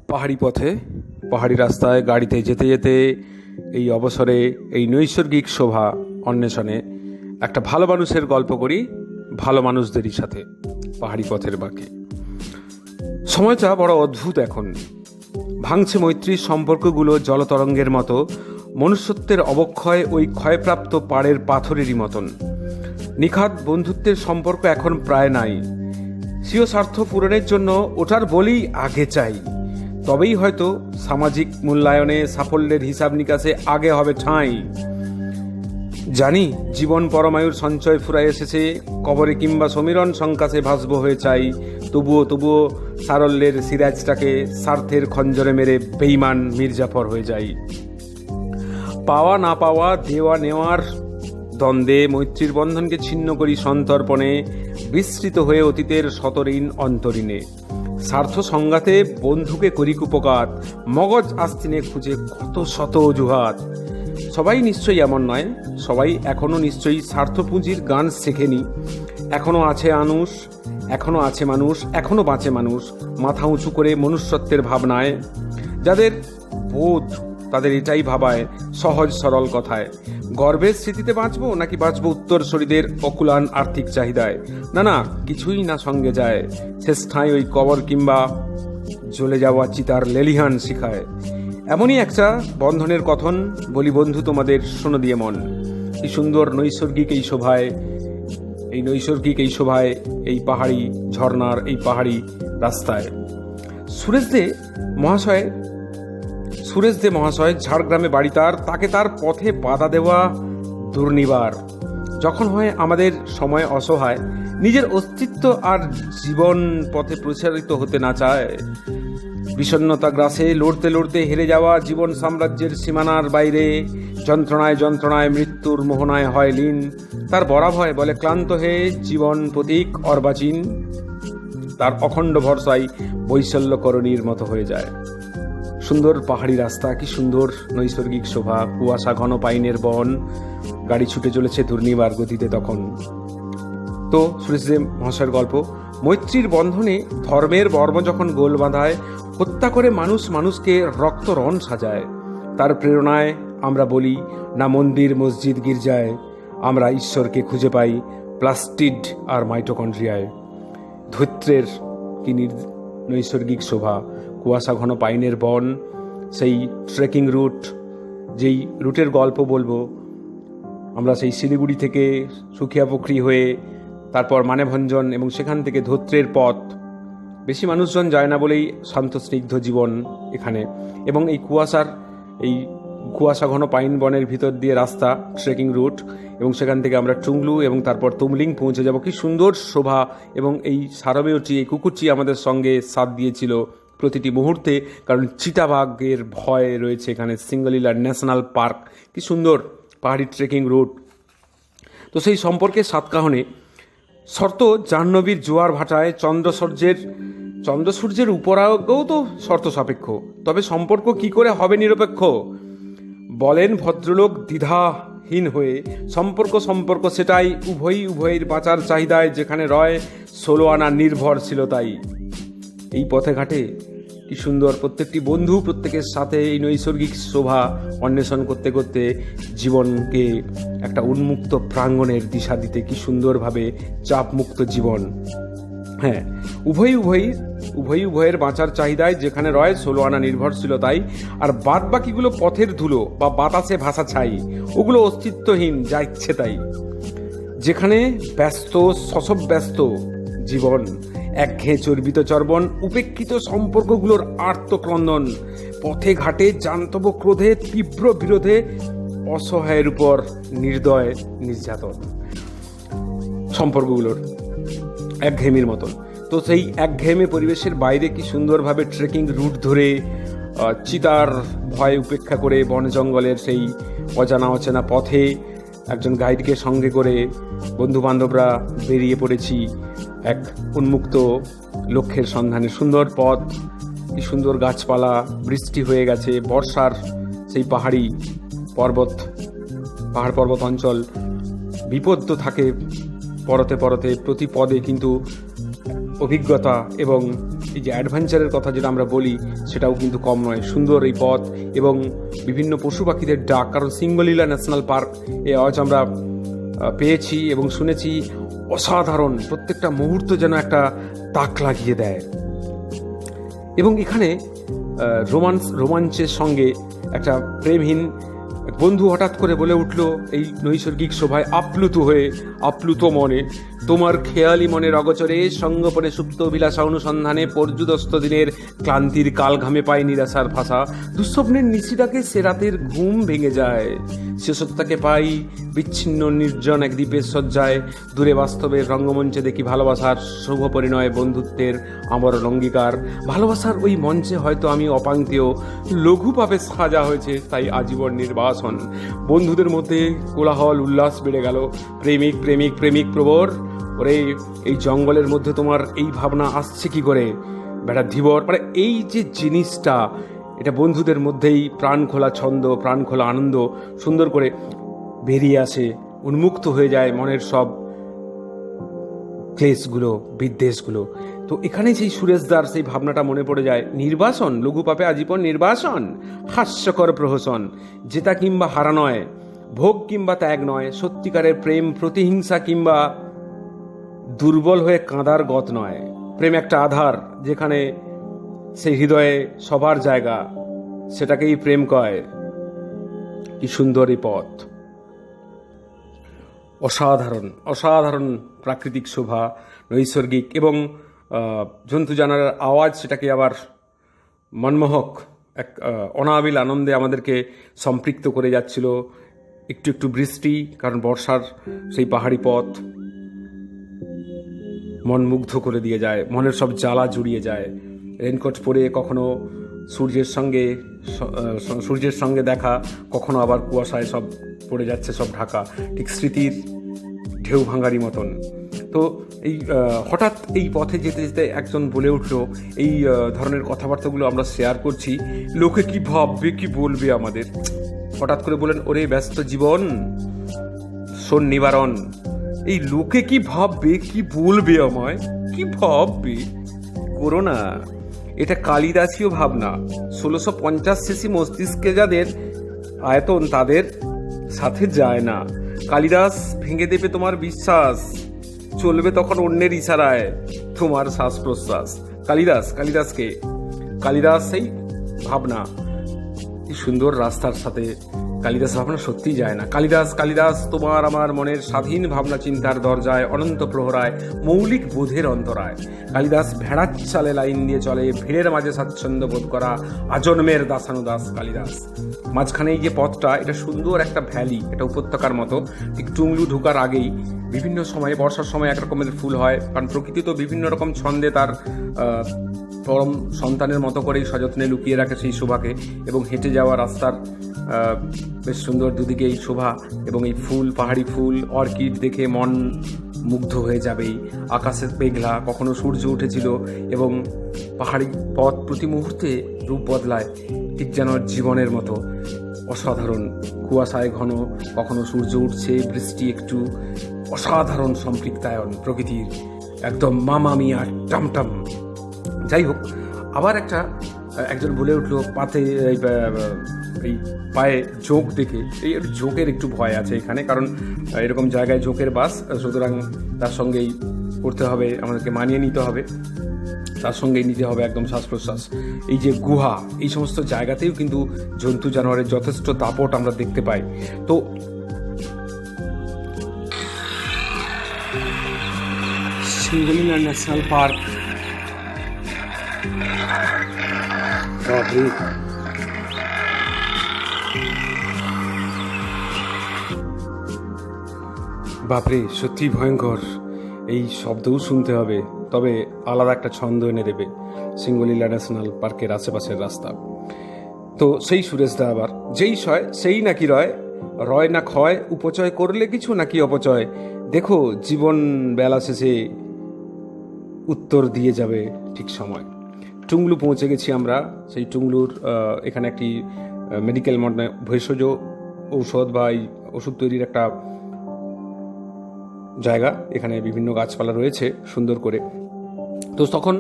পাহাড়ি পথে, পাহাড়ি রাস্তায় গাড়িতে যেতে যেতে এই অবসরে এই নৈসর্গিক শোভা অন্বেষণে একটা ভালো মানুষের গল্প করি, ভালো মানুষদেরই সাথে পাহাড়ি পথের বাঁকে। সময়টা বড় অদ্ভুত। এখন ভাঙছে মৈত্রীর সম্পর্কগুলো জলতরঙ্গের মতো, মনুষ্যত্বের অবক্ষয় ওই ক্ষয়প্রাপ্ত পাড়ের পাথরেরই মতন। নিখাদ বন্ধুত্বের সম্পর্ক এখন প্রায় নাই। স্বীয় স্বার্থ পূরণের জন্য ওটার বলেই আগে চাই, তবেই হয়তো সামাজিক মূল্যায়নে সাফল্যের হিসাব নিকাশে আগে হবে ঠাঁই। জানি জীবন পরমায়ুর সঞ্চয় ফুরাই এসেছে, কবরে কিংবা সমীরণ সংকাশে ভাসব হয়ে চাই, তবুও সারল্যের সিরাজটাকে স্বার্থের খঞ্জরে মেরে বেঈমান মির্জাফর হয়ে যাই। পাওয়া না পাওয়া, দেওয়া নেওয়ার দ্বন্দ্বে মৈত্রীর বন্ধনকে ছিন্ন করি সন্তর্পণে, বিস্তৃত হয়ে অতীতের শতঋণ অন্তরীণে। স্বার্থ সংঘাতে বন্ধুকে করি কুপকাত, মগজ আস্তিনে খুঁজে কত শত অজুহাত। সবাই নিশ্চয়ই এমন নয়, সবাই এখনো নিশ্চয়ই স্বার্থপুঁজির গান শেখেনি। এখনো আছে মানুষ, এখনো বাঁচে মানুষ মাথা উঁচু করে মনুষ্যত্বের ভাবনায়। যাদের বোধ তাদের এটাই ভাবায় সহজ সরল কথায়, গর্বের স্মৃতিতে বাঁচবো নাকি বাঁচবো উত্তরসূরিদের অকুলান আর্থিক চাহিদায়। না, কিছুই না সঙ্গে যায়, শেষ ঠাঁই ওই কবর কিংবা জ্বলে যাওয়া চিতার লেলিহান শিখায়। এমনই একটা বন্ধনের কথন বলি বন্ধু তোমাদের, শোনো দিয়ে মন। কি সুন্দর নৈসর্গিক এই শোভায় এই পাহাড়ি ঝর্ণার এই পাহাড়ি রাস্তায়। সুরেশ দে মহাশয় ঝাড়গ্রামে বাড়ি তাকে তার পথে বাধা দেওয়া দুর্নিবার। যখন হয় আমাদের সময় অসহায়, নিজের অস্তিত্ব আর জীবন পথে প্রচারিত হতে না চায়, বিষণ্ণতা গ্রাসে লড়তে হেরে যাওয়া জীবন সাম্রাজ্যের সীমানার বাইরে, যন্ত্রণায় মৃত্যুর মোহনায় হয় লীন। তার বরাভয় বলে ক্লান্ত হয়ে জীবন প্রতীক অর্বাচীন, তার অখণ্ড ভরসায় বৈশল্যকরণীর মতো হয়ে যায়। সুন্দর পাহাড়ি রাস্তা, কি সুন্দর নৈসর্গিক শোভা, কুয়াশা ঘন পাইনের বন, গাড়ি ছুটে চলেছে দুর্নিবার গতিতে তখন। তো সুরেশদেব মহাশয়ের গল্প। মৈত্রীর বন্ধনে ধর্মের বর্ম যখন গোল বাঁধায়, হত্যা করে মানুষকে রক্তরণ সাজায়। তার প্রেরণায় আমরা বলি না মন্দির মসজিদ গির্জায়, আমরা ঈশ্বরকে খুঁজে পাই প্লাস্টিড আর মাইটোকন্ড্রিয়ায়। ধৈত্রের কি নৈসর্গিক শোভা, কুয়াশা ঘন পাইনের বন, সেই ট্রেকিং রুট, যেই রুটের গল্প বলবো আমরা, সেই শিলিগুড়ি থেকে সুখিয়াপুখরি হয়ে তারপর মানেভঞ্জন এবং সেখান থেকে ধৈত্রের পথ। বেশি মানুষজন যায় না বলেই শান্ত স্নিগ্ধ জীবন এখানে। এবং এই কুয়াশা ঘন পাইন বনের ভিতর দিয়ে রাস্তা, ট্রেকিং রুট, এবং সেখান থেকে আমরা টুংলু এবং তারপর তুমলিং পৌঁছে যাব। কি সুন্দর শোভা। এবং এই সারমেয়টি, এই কুকুরটি আমাদের সঙ্গে সাথ দিয়েছিল প্রতিটি মুহূর্তে, কারণ চিতাবাঘের ভয় রয়েছে এখানে। সিঙ্গলিলা ন্যাশনাল পার্ক, কি সুন্দর পাহাড়ি ট্রেকিং রুট। তো সেই সম্পর্কে সাতকাহনে শর্ত জাহ্নবীর জোয়ার ভাটায়, চন্দ্রসূর্যের উপরাগেও তো শর্ত সাপেক্ষ, তবে সম্পর্ক কি করে হবে নিরপেক্ষ? বলেন ভদ্রলোক দ্বিধাহীন হয়ে, সম্পর্ক সেটাই উভয়ের বাঁচার চাহিদায়, যেখানে রয় 16 আনা নির্ভরশীলতাই। এই পথে ঘাটে কি সুন্দর প্রত্যেকটি বন্ধু প্রত্যেকের সাথে এই নৈসর্গিক শোভা অন্বেষণ করতে করতে জীবনকে একটা উন্মুক্ত প্রাঙ্গণের দিশা দিতে, কি সুন্দরভাবে চাপমুক্ত জীবন। হ্যাঁ, উভয়ের বাঁচার চাহিদায়, যেখানে রয় 16 আনা নির্ভরশীলতাই। আর বাদ বাকিগুলো পথের ধুলো বা বাতাসে ভাসা ছাই, ওগুলো অস্তিত্বহীন, যা ইচ্ছে তাই। যেখানে ব্যস্ত জীবন, একঘেয়ে চর্বিত চর্বণ, উপেক্ষিত সম্পর্কগুলোর আর্তক্রন্দন, পথে ঘাটে জান্তব ক্রোধে, তীব্র বিরোধে, অসহায়ের উপর নির্দয় নির্যাতন, সম্পর্কগুলোর একঘেয়েমির মতন। তো সেই একঘেয়েমি পরিবেশের বাইরে কি সুন্দরভাবে ট্রেকিং রুট ধরে, চিতার ভয় উপেক্ষা করে, বন জঙ্গলের সেই অচেনা পথে একজন গাইডকে সঙ্গে করে বন্ধু বান্ধবরা বেরিয়ে পড়েছি এক উন্মুক্ত লক্ষ্যের সন্ধানে। সুন্দর পথ, কি সুন্দর গাছপালা, বৃষ্টি হয়ে গেছে, বর্ষার সেই পাহাড় পর্বত অঞ্চল, বিপদ তো থাকে পরতে প্রতি পদে, কিন্তু অভিজ্ঞতা এবং এই যে অ্যাডভেঞ্চারের কথা যেটা আমরা বলি সেটাও কিন্তু কম নয়। সুন্দর এই পথ এবং বিভিন্ন পশু পাখিদের ডাক, কারণ সিঙ্গলীলা ন্যাশনাল পার্ক এ আজ আমরা পেয়েছি এবং শুনেছি অসাধারণ, প্রত্যেকটা মুহূর্ত যেন একটা তাক লাগিয়ে দেয়। এবং এখানে রোমাঞ্চের সঙ্গে একটা প্রেমহীন বন্ধু হঠাৎ করে বলে উঠল এই নৈসর্গিক শোভায় আপ্লুত মনে, তোমার খেয়ালি মনের অগোচরে সঙ্গোপনে সুপ্ত অভিলাষা অনুসন্ধানে পর্যুদস্ত দিনের ক্লান্তির কাল ঘামে পায় নিরাশার ভাষা, দুঃস্বপ্নের নিশিরাকে সে রাতের ঘুম ভেঙে যায়, শেষত্বকে পাই বিচ্ছিন্ন নির্জন এক দ্বীপের শয্যায়, দূরে বাস্তবের রঙ্গমঞ্চে দেখি ভালোবাসার শুভ পরিণয় বন্ধুত্বের আমরণ অঙ্গীকার, ভালোবাসার ওই মঞ্চে হয়তো আমি অপাঙ্ক্তেয়, লঘু পাপে সাজা হয়েছে তাই আজীবন নির্বাসন। বন্ধুদের মধ্যে কোলাহল উল্লাস বেড়ে গেল, প্রেমিক প্রেমিক প্রেমিক প্রবর, ওরে এই জঙ্গলের মধ্যে তোমার এই ভাবনা আসছে কি করে বেটা ধীবর, মানে এই যে জিনিসটা এটা বন্ধুদের মধ্যেই প্রাণ খোলা ছন্দ, প্রাণ খোলা আনন্দ সুন্দর করে বেরিয়ে আসে, উন্মুক্ত হয়ে যায় মনের সব ক্লেশগুলো, বিদ্বেষগুলো। তো এখানে সেই সুরেশদার সেই ভাবনাটা মনে পড়ে যায়, নির্বাসন, লঘু পাপে আজীবন নির্বাসন, হাস্যকর প্রহসন, জেতা কিংবা হারা নয়, ভোগ কিংবা ত্যাগ নয়, সত্যিকারের প্রেম প্রতিহিংসা কিংবা দুর্বল হয়ে কাঁদার গত নয়, প্রেম একটা আধার যেখানে সেই হৃদয়ে সবার জায়গা, সেটাকেই প্রেম কয়। কি সুন্দর এই পথ, অসাধারণ অসাধারণ প্রাকৃতিক শোভা, নৈসর্গিক এবং জন্তু জানোয়ারের আওয়াজ সেটাকে আবার মনমোহক এক অনাবিল আনন্দে আমাদেরকে সম্পৃক্ত করে যাচ্ছিল। একটু একটু বৃষ্টি, কারণ বর্ষার সেই পাহাড়ি পথ মন মুগ্ধ করে দিয়ে যায়, মনের সব জ্বালা জুড়িয়ে যায়। রেনকোট পরে কখনো সূর্যের সঙ্গে দেখা, কখনো আবার কুয়াশায় সব পড়ে যাচ্ছে সব ঢাকা, ঠিক স্মৃতির ঢেউ ভাঙারি মতন। তো এই হঠাৎ এই পথে যেতে যেতে একজন বলে উঠল, এই ধরনের কথাবার্তাগুলো আমরা শেয়ার করছি, লোকে কি ভাববে কি বলবে আমাদের। হঠাৎ করে বলেন, ওরে ব্যস্ত জীবন শোন নিবারণ, এই লোকে কি ভাববে কি বলবে আমায়, কি ভাববে করো না, এটা কালিদাসীয় ভাবনা। 1650 সিসি মস্তিষ্কে যাদের আয়তন তাদের সাথে যায় না। কালিদাস ভেঙে দেবে তোমার বিশ্বাস, চলবে তখন অন্যের ইশারায় তোমার শ্বাস প্রশ্বাস। কালিদাস সেই ভাবনা, কি সুন্দর রাস্তার সাথে কালিদাস ভাবনা সত্যি যায় না। কালিদাস তোমার আমার মনের স্বাধীন ভাবনা চিন্তার দরজায়, অনন্ত প্রহরায়, মৌলিক বোধের অন্তরায়। কালিদাস ভেড়ার চালে লাইন দিয়ে চলে, ভিড়ের মাঝে স্বাচ্ছন্দ্য বোধ করা আজন্মের দাসানুদাস কালিদাস। মাঝখানে এই যে পথটা, এটা সুন্দর একটা ভ্যালি, এটা উপত্যকার মতো। ঠিক টুংলু ঢোকার আগেই বিভিন্ন সময়ে, বর্ষার সময় এক রকমের ফুল হয়, কারণ প্রকৃতি তো বিভিন্ন রকম ছন্দে তার পরম সন্তানের মতো করেই সযত্নে লুকিয়ে রাখে সেই শোভাকে। এবং হেঁটে যাওয়া রাস্তার বেশ সুন্দর দুদিকে এই শোভা এবং এই ফুল, পাহাড়ি ফুল, অর্কিড দেখে মন মুগ্ধ হয়ে যাবেই। আকাশের মেঘলা, কখনো সূর্য উঠেছিল এবং পাহাড়ি পথ প্রতি মুহূর্তে রূপ বদলায়, ঠিক যেন জীবনের মতো অসাধারণ। কুয়াশায় ঘন, কখনো সূর্য উঠছে, বৃষ্টি একটু, অসাধারণ সম্পৃক্তায়ন প্রকৃতির, একদম মামামিয়া টামটাম। যাই হোক, আবার একজন বলে উঠলো, এই পায়ে জোঁক দেখে, এই জোঁকের একটু ভয় আছে এখানে, কারণ এরকম জায়গায় জোঁকের বাস, সুতরাং তার সঙ্গেই করতে হবে, আমাদেরকে মানিয়ে নিতে হবে, তার সঙ্গেই নিতে হবে একদম শ্বাস প্রশ্বাস। এই যে গুহা, এই সমস্ত জায়গাতেও কিন্তু জন্তু জানোয়ারের যথেষ্ট দাপট আমরা দেখতে পাই। তো সিঙ্গলীলা ন্যাশনাল পার্ক, বাপরে সত্যি ভয়ঙ্কর। এই শব্দও শুনতে হবে, তবে আলাদা একটা ছন্দ এনে দেবে সিঙ্গলীলা ন্যাশনাল পার্কের আশেপাশের রাস্তা। তো সেই সুরেশদা আবার, যেই সয় সেই নাকি রয়, রয় না ক্ষয়, উপচয় করলে কিছু নাকি অপচয়, দেখো জীবন বেলা শেষে উত্তর দিয়ে যাবে ঠিক সময়। টুংলু পৌঁছে গেছি আমরা। সেই টুংলুর এখানে একটি মেডিকেল মানে ভেষজ ঔষধ বা এই ওষুধ তৈরির একটা জায়গা, এখানে বিভিন্ন গাছপালা রয়েছে সুন্দর করে। তো তখন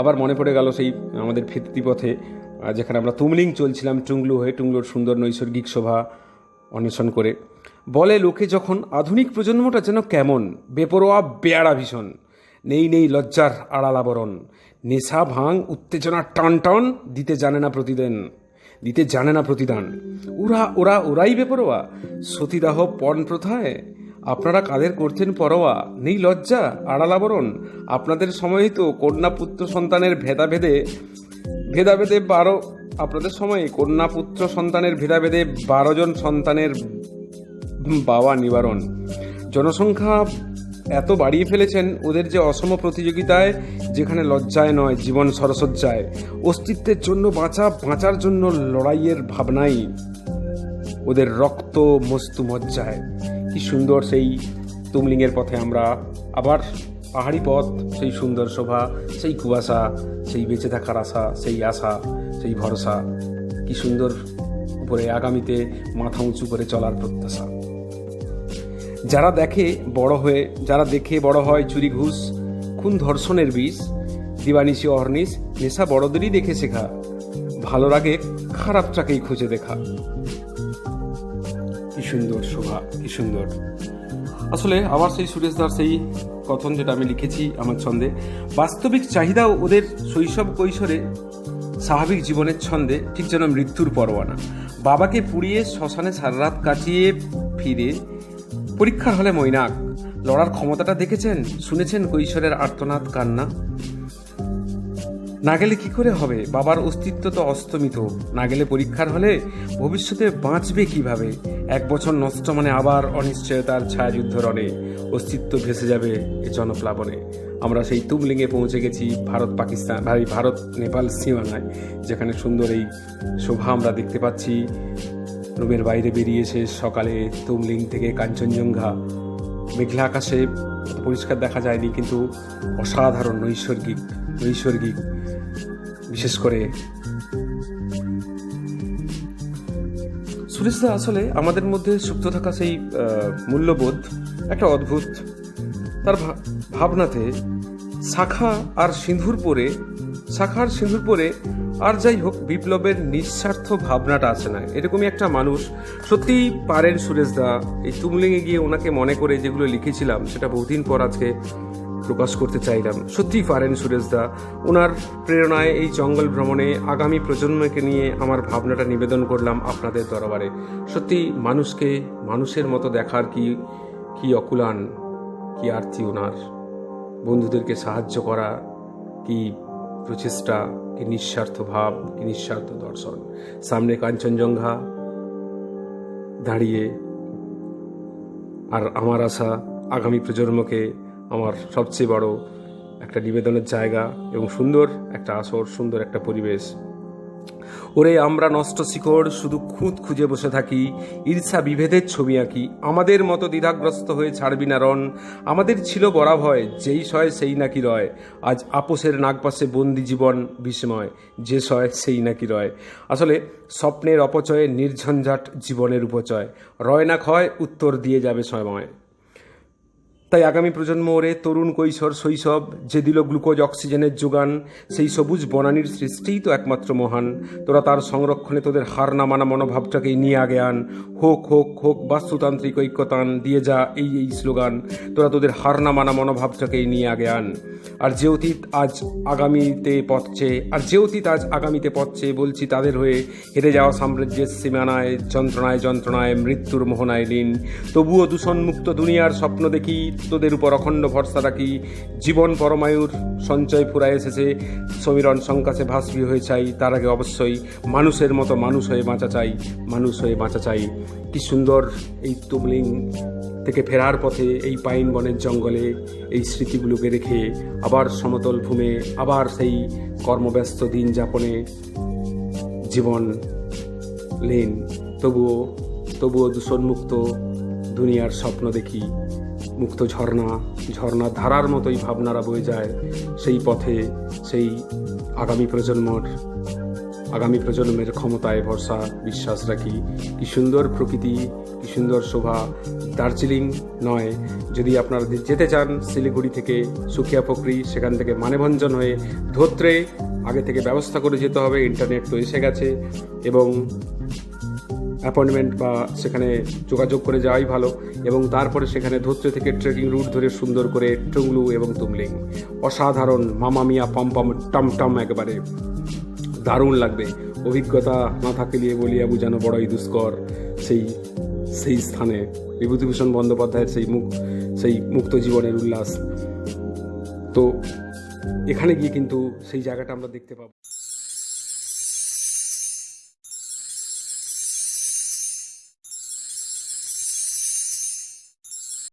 আবার মনে পড়ে গেল সেই আমাদের ফিরতি পথে যেখানে আমরা তুমলিং চলছিলাম টুংলু হয়ে, টুংলুর সুন্দর নৈসর্গিক শোভা অন্বেষণ করে। বলে লোকে যখন আধুনিক প্রজন্মটা যেন কেমন, বেপরোয়া বেয়াড়া ভীষণ, নেই নেই লজ্জার আড়াল আবরণ, নেশা ভাঙ উত্তেজনা টান টান, দিতে জানে না প্রতিদান। ওরাই বেপরোয়া সতীদাহ পণ প্রথায়, আপনারা কাদের করছেন পরোয়া, নেই লজ্জা আড়াল আবরণ। আপনাদের সময় তো কন্যা পুত্র সন্তানের ভেদাভেদে আপনাদের সময়ে কন্যা পুত্র সন্তানের ভেদাভেদে 12 জন সন্তানের বাবা নিবারণ। জনসংখ্যা এত বাড়িয়ে ফেলেছেন ওদের যে অসম প্রতিযোগিতায়, যেখানে লজ্জায় নয় জীবন সরসজ্জায়, অস্তিত্বের জন্য বাঁচার জন্য লড়াইয়ের ভাবনাই ওদের রক্ত মস্তু মজ্জায়। কি সুন্দর সেই তুমলিংয়ের পথে আমরা আবার, পাহাড়ি পথ, সেই সুন্দর শোভা, সেই কুয়াশা, সেই বেঁচে থাকার আশা, সেই ভরসা, কি সুন্দর উপরে আগামীতে মাথা উঁচু করে চলার প্রত্যাশা। যারা দেখে বড় হয় চুরি ঘুষ খুন ধর্ষণের বিষ, দিবানিশি অহর্নিশ নেশা বড়দেরই দেখে শেখা, ভালো লাগে খারাপটাকেই খুঁজে দেখা। কি সুন্দর শোভা, কি সুন্দর। আসলে আবার সেই সুরেশদার সেই কথন যেটা আমি লিখেছি আমার ছন্দে, বাস্তবিক চাহিদাও ওদের শৈশব কৈশোরে স্বাভাবিক জীবনের ছন্দে ঠিক যেন মৃত্যুর পরোয়ানা। বাবাকে পুড়িয়ে শ্মশানে সারা রাত কাটিয়ে ফিরে পরীক্ষার হলে মৈনাক, লড়ার ক্ষমতাটা দেখেছেন, শুনেছেন কৈশোরের আর্তনাদ কান্না। না গেলে কি করে হবে, বাবার অস্তিত্ব তো অস্তমিত, না গেলে পরীক্ষার হলে ভবিষ্যতে বাঁচবে কিভাবে। 1 বছর নষ্ট মানে আবার অনিশ্চয়তার ছায়াযুদ্ধ রণে, অস্তিত্ব ভেসে যাবে এ জনপ্লাবনে। আমরা সেই তুমলিংয়ে পৌঁছে গেছি ভারত নেপাল সীমানায়, যেখানে সুন্দর এই শোভা আমরা দেখতে পাচ্ছি। রুমের বাইরে বেরিয়ে এসে সকালে তুমলিং থেকে কাঞ্চনজঙ্ঘা, মেঘলা আকাশে পরিষ্কার দেখা যায়নি, কিন্তু অসাধারণ নৈসর্গিক, বিশেষ করে সুরেশদা আসলে আমাদের মধ্যে সুপ্ত থাকা সেই মূল্যবোধ একটা অদ্ভুত। তার ভাবনাতে শাখা আর সিঁদুর পরে আর যাই হোক বিপ্লবের নিঃস্বার্থ ভাবনাটা আছে না, এরকমই একটা মানুষ। সত্যিই পারেন সুরেশদা। এই তুমলিংয়ে গিয়ে ওনাকে মনে করে যেগুলো লিখেছিলাম সেটা বহুদিন পর আজকে প্রকাশ করতে চাইলাম। সত্যিই পারেন সুরেশদা। ওনার প্রেরণায় এই জঙ্গল ভ্রমণে আগামী প্রজন্মকে নিয়ে আমার ভাবনাটা নিবেদন করলাম আপনাদের দরবারে। সত্যি মানুষকে মানুষের মতো দেখার কি অকুলান, কি আর্তি ওনার, বন্ধুদেরকে সাহায্য করা কি প্রচেষ্টা, কি নিঃস্বার্থ ভাব, কি নিঃস্বার্থ দর্শন। সামনে কাঞ্চনজঙ্ঘা দাঁড়িয়ে, আর আমার আশা আগামী প্রজন্মকে আমার সবচেয়ে বড় একটা নিবেদনের জায়গা এবং সুন্দর একটা আসর, সুন্দর একটা পরিবেশ। ওরে আমরা নষ্ট শিকড় শুধু খুঁত খুঁজে বসে থাকি, ঈর্ষা বিভেদের ছবি আঁকি, আমাদের মতো দ্বিধাগ্রস্ত হয়ে ছাড়বি না রণ। আমাদের ছিল বড়া ভয়, যেই সয় সেই নাকি রয়, আজ আপোষের নাগপাশে বন্দি জীবন বিস্ময়, যে সয় সেই নাকি রয়। আসলে স্বপ্নের অপচয়ে নির্ঝঞ্ঝাট জীবনের উপচয়, রয় না ক্ষয় উত্তর দিয়ে যাবে সময়। তাই আগামী প্রজন্ম ওরে তরুণ কৈশোর শৈশব যে দিল গ্লুকোজ অক্সিজেনের যোগান, সেই সবুজ বনানীর সৃষ্টিই তো একমাত্র মহান। তোরা তার সংরক্ষণে তোদের হার না মানা মনোভাবটাকেই নিয়ে আগে আন। হোক হোক হোক বাস্তুতান্ত্রিক ঐক্যতান, দিয়ে যা এই স্লোগান। তোরা তোদের হার না মানা মনোভাবটাকেই নিয়ে আগে আন। আর যে অতীত আজ আগামীতে পথছে বলছি তাদের হয়ে, হেরে যাওয়া সাম্রাজ্যের সীমানায় যন্ত্রণায় মৃত্যুর মোহনায় লীন। তবুও দূষণমুক্ত দুনিয়ার স্বপ্ন দেখি, তোদের উপর অখণ্ড ভরসা রাখি। জীবন পরমায়ুর সঞ্চয় ফুরায় এসেছে, সমীরণ সংকাশে ভাসবি হয়ে চাই। তার আগে অবশ্যই মানুষের মতো মানুষ হয়ে বাঁচা চাই। কি সুন্দর এই তুমলিং থেকে ফেরার পথে এই পাইন বনের জঙ্গলে এই স্মৃতিগুলোকে রেখে আবার সমতল ভূমে, আবার সেই কর্মব্যস্ত দিন যাপনে জীবন লীন। তবুও দূষণমুক্ত দুনিয়ার স্বপ্ন দেখি। মুক্ত ঝর্ণা ধারার মতোই ভাবনারা বয়ে যায় সেই পথে। সেই আগামী প্রজন্মের ক্ষমতায় ভরসা বিশ্বাস রাখি। কি সুন্দর প্রকৃতি, কি সুন্দর শোভা, দার্জিলিং নয়, যদি আপনারা যেতে চান শিলিগুড়ি থেকে সুখিয়া পোখরি, সেখান থেকে মানেভঞ্জন হয়ে ধোত্রে আগে থেকে ব্যবস্থা করে যেতে হবে। ইন্টারনেট তো এসে গেছে এবং অ্যাপয়েন্টমেন্ট বা সেখানে যোগাযোগ করে যাওয়াই ভালো। এবং তারপরে সেখানে ধোত্রে থেকে ট্রেকিং রুট ধরে সুন্দর করে টুংলু এবং তুমলিং, অসাধারণ মামামিয়া পম্পম টমটম, একেবারে দারুণ লাগবে। অভিজ্ঞতা না থাকলে বলিয়া বোঝানো বড়ই দুষ্কর। সেই স্থানে বিভূতিভূষণ বন্দ্যোপাধ্যায়ের সেই মুক্ত জীবনের উল্লাস, তো এখানে গিয়ে কিন্তু সেই জায়গাটা আমরা দেখতে পাবো।